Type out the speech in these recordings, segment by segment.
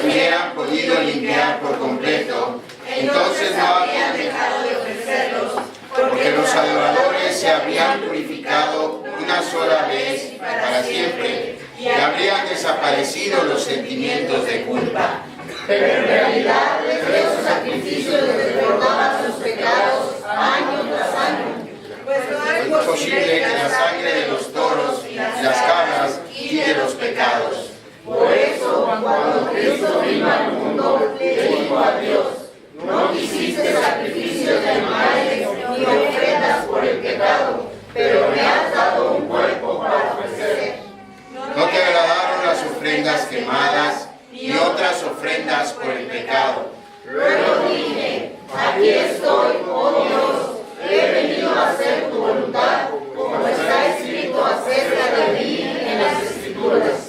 hubieran podido limpiar por completo, entonces no habrían dejado de ofrecerlos, porque los adoradores se habrían purificado una sola vez y para siempre, y habrían desaparecido los sentimientos de culpa. Pero en realidad esos sacrificios les recordaban sus pecados año tras año. Pues no es posible que la sangre de los toros y las cabras quite los pecados. Por eso, cuando Cristo vino al mundo, le dijo a Dios: no quisiste sacrificios de animales ni ofrendas por el pecado, pero me has dado un cuerpo para ofrecer. No te agradaron las ofrendas quemadas ni otras ofrendas por el pecado. Luego dije: aquí estoy, oh Dios, he venido a hacer tu voluntad, como está escrito acerca de mí en las Escrituras.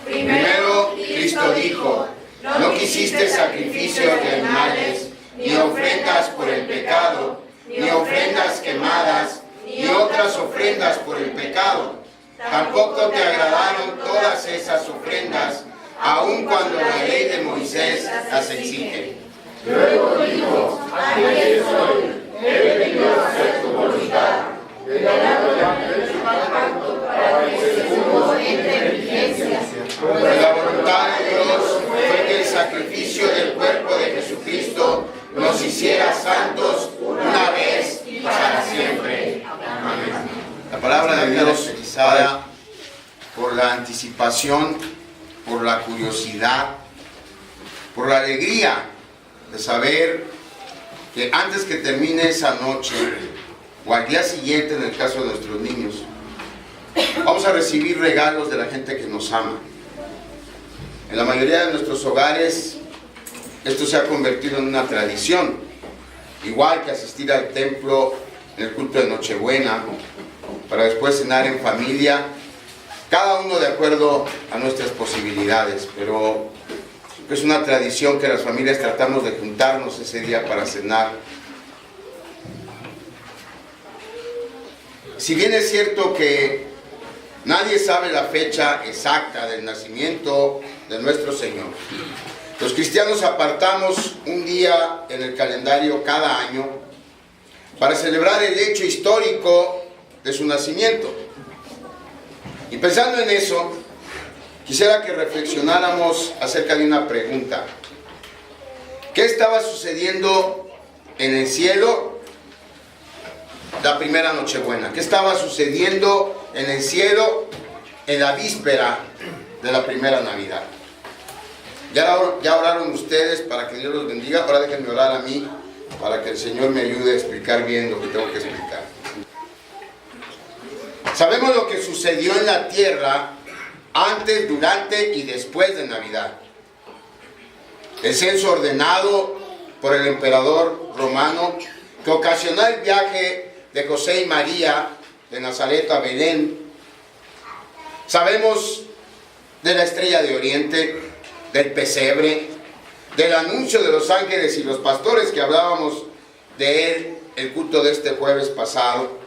Primero Cristo dijo: no quisiste sacrificios de animales, ni ofrendas por el pecado, ni ofrendas quemadas, ni otras ofrendas por el pecado. Tampoco te agradaron todas esas ofrendas, aun cuando la ley de Moisés las exige. Luego dijo: aquí estoy, he venido a hacer tu voluntad, declarando el pacto para que se juro entre en vigencia. La voluntad de Dios fue que el sacrificio del cuerpo de Jesucristo nos hiciera santos una vez y para siempre. Amén. La palabra de Dios utilizada por la anticipación, por la curiosidad, por la alegría de saber que antes que termine esa noche o al día siguiente, en el caso de nuestros niños, vamos a recibir regalos de la gente que nos ama. En la mayoría de nuestros hogares esto se ha convertido en una tradición, igual que asistir al templo en el culto de Nochebuena, para después cenar en familia, cada uno de acuerdo a nuestras posibilidades, pero es una tradición que las familias tratamos de juntarnos ese día para cenar. Si bien es cierto que nadie sabe la fecha exacta del nacimiento de nuestro Señor, los cristianos apartamos un día en el calendario cada año para celebrar el hecho histórico de su nacimiento. Y pensando en eso, quisiera que reflexionáramos acerca de una pregunta. ¿Qué estaba sucediendo en el cielo la primera Nochebuena? ¿Qué estaba sucediendo en el cielo en la víspera de la primera Navidad? Ya oraron ustedes para que Dios los bendiga. Ahora déjenme orar a mí para que el Señor me ayude a explicar bien lo que tengo que explicar. Sabemos lo que sucedió en la tierra antes, durante y después de Navidad. El censo ordenado por el emperador romano que ocasionó el viaje de José y María de Nazaret a Belén. Sabemos de la estrella de oriente, del pesebre, del anuncio de los ángeles y los pastores que hablábamos de él el culto de este jueves pasado.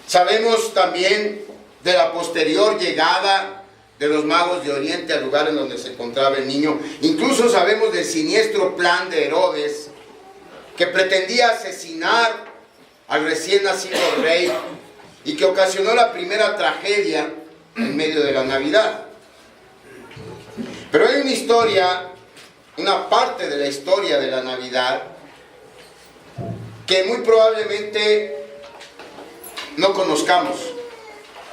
Sabemos también de la posterior llegada de los magos de Oriente al lugar en donde se encontraba el niño. Incluso sabemos del siniestro plan de Herodes, que pretendía asesinar al recién nacido rey y que ocasionó la primera tragedia en medio de la Navidad. Pero hay una historia, una parte de la historia de la Navidad, que muy probablemente no conozcamos.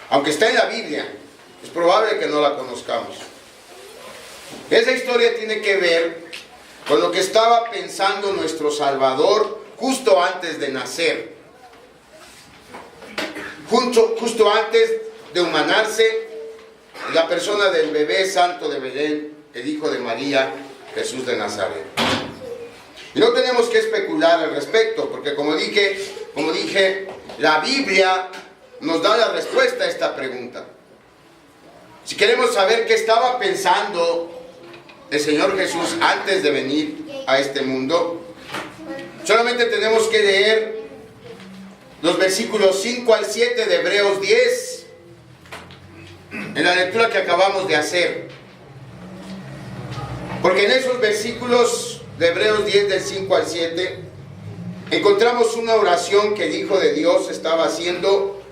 Aunque está en la Biblia, es probable que no la conozcamos. Esa historia tiene que ver con lo que estaba pensando nuestro Salvador justo antes de nacer. Justo antes de humanarse, la persona del bebé santo de Belén, el hijo de María, Jesús de Nazaret. Y no tenemos que especular al respecto, porque como dije, la Biblia nos da la respuesta a esta pregunta. Si queremos saber qué estaba pensando el Señor Jesús antes de venir a este mundo, solamente tenemos que leer los versículos 5 al 7 de Hebreos 10, en la lectura que acabamos de hacer. Porque en esos versículos de Hebreos 10 del 5 al 7 encontramos una oración que el Hijo de Dios estaba haciendo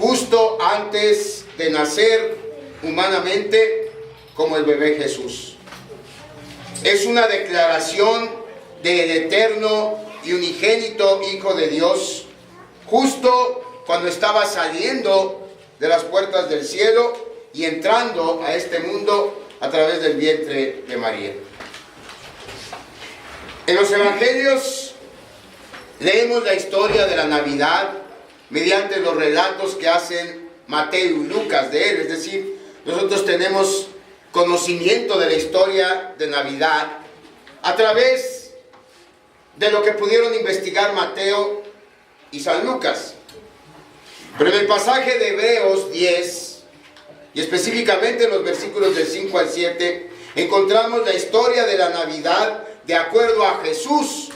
justo antes de nacer humanamente como el bebé Jesús. Es una declaración del eterno y unigénito Hijo de Dios, justo cuando estaba saliendo de las puertas del cielo y entrando a este mundo a través del vientre de María. En los evangelios leemos la historia de la Navidad mediante los relatos que hacen Mateo y Lucas de él. Es decir, nosotros tenemos conocimiento de la historia de Navidad a través de lo que pudieron investigar Mateo y San Lucas. Pero en el pasaje de Hebreos 10, y específicamente en los versículos del 5 al 7, encontramos la historia de la Navidad de acuerdo a Jesús,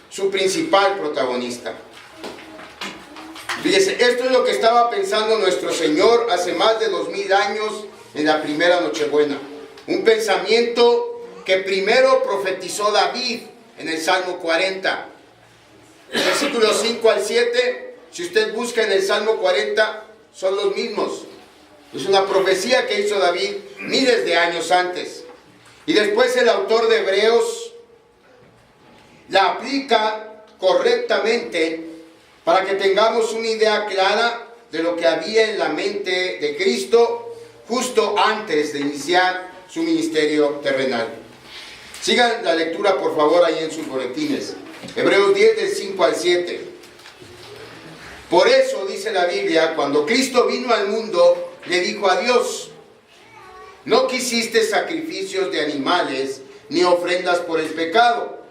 su principal protagonista. Fíjese, esto es lo que estaba pensando nuestro Señor hace más de 2000 años en la primera Nochebuena. Un pensamiento que primero profetizó David en el Salmo 40. Versículos 5 al 7, si usted busca en el Salmo 40, son los mismos. Es una profecía que hizo David miles de años antes. Y después el autor de Hebreos la aplica correctamente para que tengamos una idea clara de lo que había en la mente de Cristo justo antes de iniciar su ministerio terrenal. Sigan la lectura, por favor, ahí en sus boletines. Hebreos 10 del 5 al 7. Por eso, dice la Biblia, cuando Cristo vino al mundo, le dijo a Dios: no quisiste sacrificios de animales ni ofrendas por el pecado,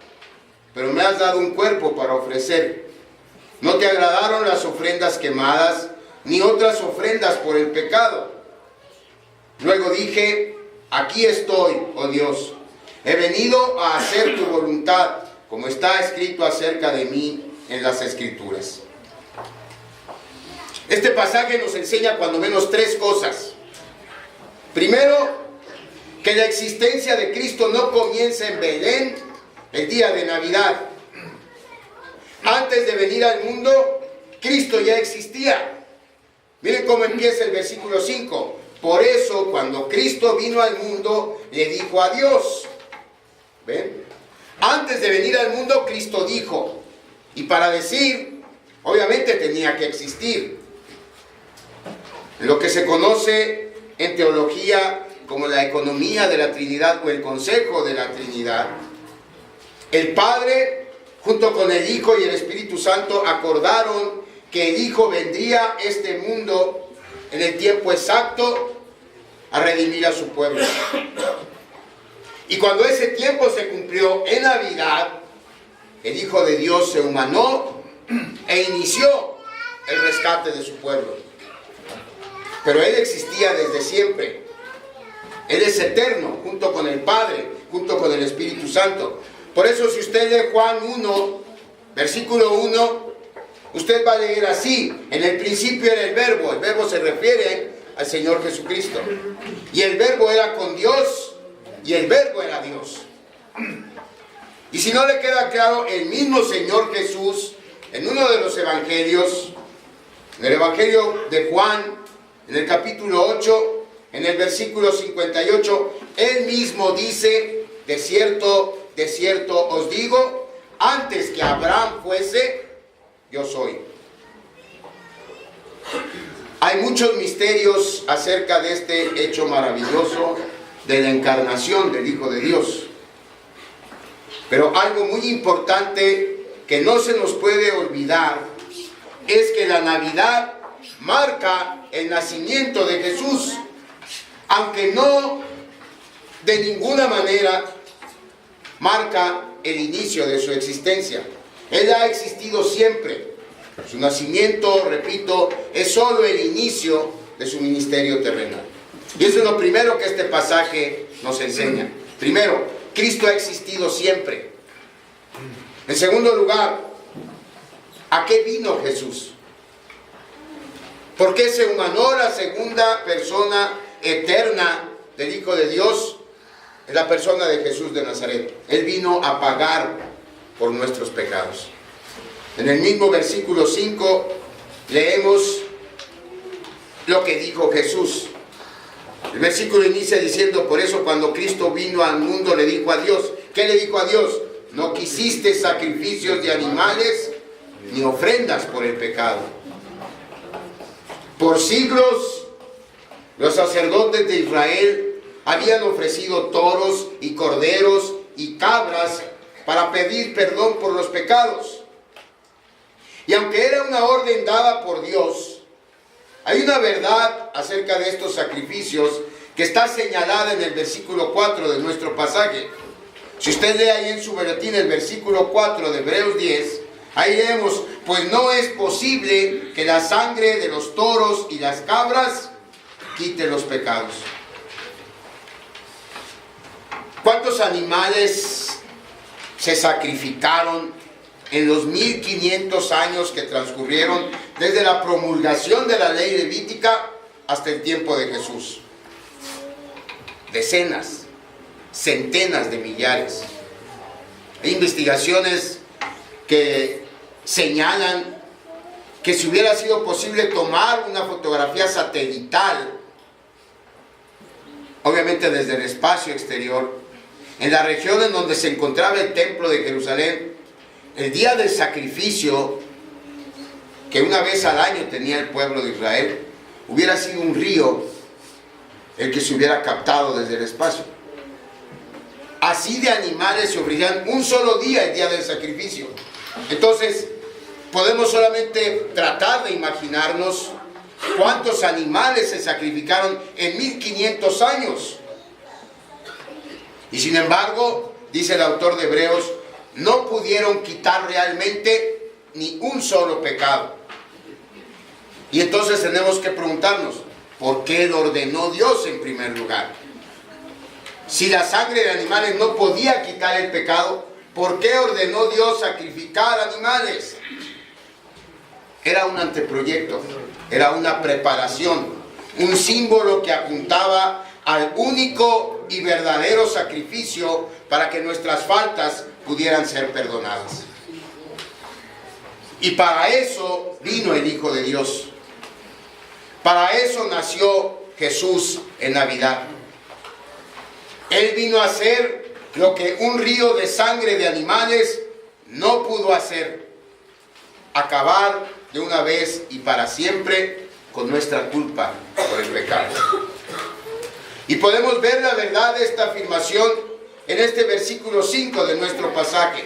pero me has dado un cuerpo para ofrecer. No te agradaron las ofrendas quemadas ni otras ofrendas por el pecado. Luego dije: aquí estoy, oh Dios, he venido a hacer tu voluntad, como está escrito acerca de mí en las Escrituras. Este pasaje nos enseña cuando menos tres cosas. Primero, que la existencia de Cristo no comienza en Belén el día de Navidad. Antes de venir al mundo, Cristo ya existía. Miren cómo empieza el versículo 5. Por eso, cuando Cristo vino al mundo, le dijo a Dios. ¿Ven? Antes de venir al mundo, Cristo dijo. Y para decir, obviamente tenía que existir. Lo que se conoce en teología como la economía de la Trinidad o el consejo de la Trinidad. El Padre, junto con el Hijo y el Espíritu Santo, acordaron que el Hijo vendría a este mundo en el tiempo exacto a redimir a su pueblo. Y cuando ese tiempo se cumplió en Navidad, el Hijo de Dios se humanó e inició el rescate de su pueblo. Pero Él existía desde siempre. Él es eterno, junto con el Padre, junto con el Espíritu Santo. Por eso, si usted lee Juan 1, versículo 1, usted va a leer así: en el principio era el verbo se refiere al Señor Jesucristo. Y el verbo era con Dios, y el verbo era Dios. Y si no le queda claro, el mismo Señor Jesús, en uno de los evangelios, en el evangelio de Juan, en el capítulo 8, en el versículo 58, Él mismo dice: de cierto os digo, antes que Abraham fuese, yo soy. Hay muchos misterios acerca de este hecho maravilloso de la encarnación del Hijo de Dios. Pero algo muy importante que no se nos puede olvidar es que la Navidad marca el nacimiento de Jesús, aunque no de ninguna manera marca el inicio de su existencia. Él ha existido siempre. Su nacimiento, repito, es solo el inicio de su ministerio terrenal. Y eso es lo primero que este pasaje nos enseña. Primero, Cristo ha existido siempre. En segundo lugar, ¿a qué vino Jesús? ¿Por qué se humanó la segunda persona eterna del Hijo de Dios? en la persona de Jesús de Nazaret. Él vino a pagar por nuestros pecados. En el mismo versículo 5 leemos lo que dijo Jesús. El versículo inicia diciendo: por eso cuando Cristo vino al mundo le dijo a Dios. ¿Qué le dijo a Dios? No quisiste sacrificios de animales ni ofrendas por el pecado. Por siglos los sacerdotes de Israel habían ofrecido toros y corderos y cabras para pedir perdón por los pecados. Y aunque era una orden dada por Dios, hay una verdad acerca de estos sacrificios que está señalada en el versículo 4 de nuestro pasaje. Si usted lee ahí en su boletín el versículo 4 de Hebreos 10, ahí leemos: pues no es posible que la sangre de los toros y las cabras quite los pecados. ¿Cuántos animales se sacrificaron en los 1500 años que transcurrieron desde la promulgación de la ley levítica hasta el tiempo de Jesús? Decenas, centenas de millares. Hay investigaciones que señalan que si hubiera sido posible tomar una fotografía satelital, obviamente desde el espacio exterior, en la región en donde se encontraba el templo de Jerusalén, el día del sacrificio que una vez al año tenía el pueblo de Israel, hubiera sido un río el que se hubiera captado desde el espacio. Así de animales se ofrecían un solo día, el día del sacrificio. Entonces, podemos solamente tratar de imaginarnos cuántos animales se sacrificaron en 1500 años. Y sin embargo, dice el autor de Hebreos, no pudieron quitar realmente ni un solo pecado. Y entonces tenemos que preguntarnos, ¿por qué lo ordenó Dios en primer lugar? Si la sangre de animales no podía quitar el pecado, ¿por qué ordenó Dios sacrificar animales? Era un anteproyecto, era una preparación, un símbolo que apuntaba al único y verdadero sacrificio para que nuestras faltas pudieran ser perdonadas. Y para eso vino el Hijo de Dios. Para eso nació Jesús en Navidad. Él vino a hacer lo que un río de sangre de animales no pudo hacer: acabar de una vez y para siempre con nuestra culpa por el pecado. Y podemos ver la verdad de esta afirmación en este versículo 5 de nuestro pasaje.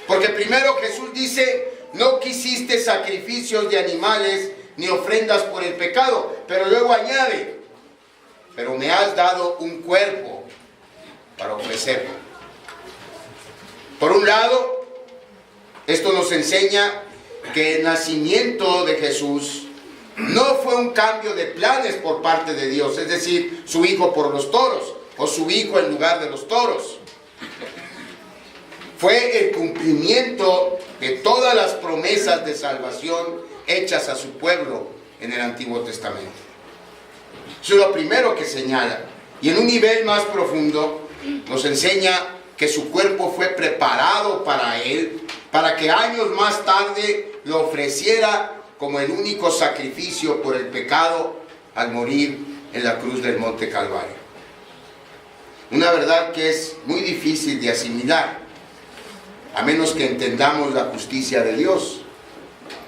Porque primero Jesús dice: no quisiste sacrificios de animales ni ofrendas por el pecado. Pero luego añade: pero me has dado un cuerpo para ofrecer. Por un lado, esto nos enseña que el nacimiento de Jesús no fue un cambio de planes por parte de Dios, es decir, su hijo por los toros, o su hijo en lugar de los toros. Fue el cumplimiento de todas las promesas de salvación hechas a su pueblo en el Antiguo Testamento. Eso es lo primero que señala. Y en un nivel más profundo nos enseña que su cuerpo fue preparado para él, para que años más tarde lo ofreciera como el único sacrificio por el pecado al morir en la cruz del Monte Calvario. Una verdad que es muy difícil de asimilar, a menos que entendamos la justicia de Dios.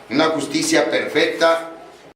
Una justicia perfecta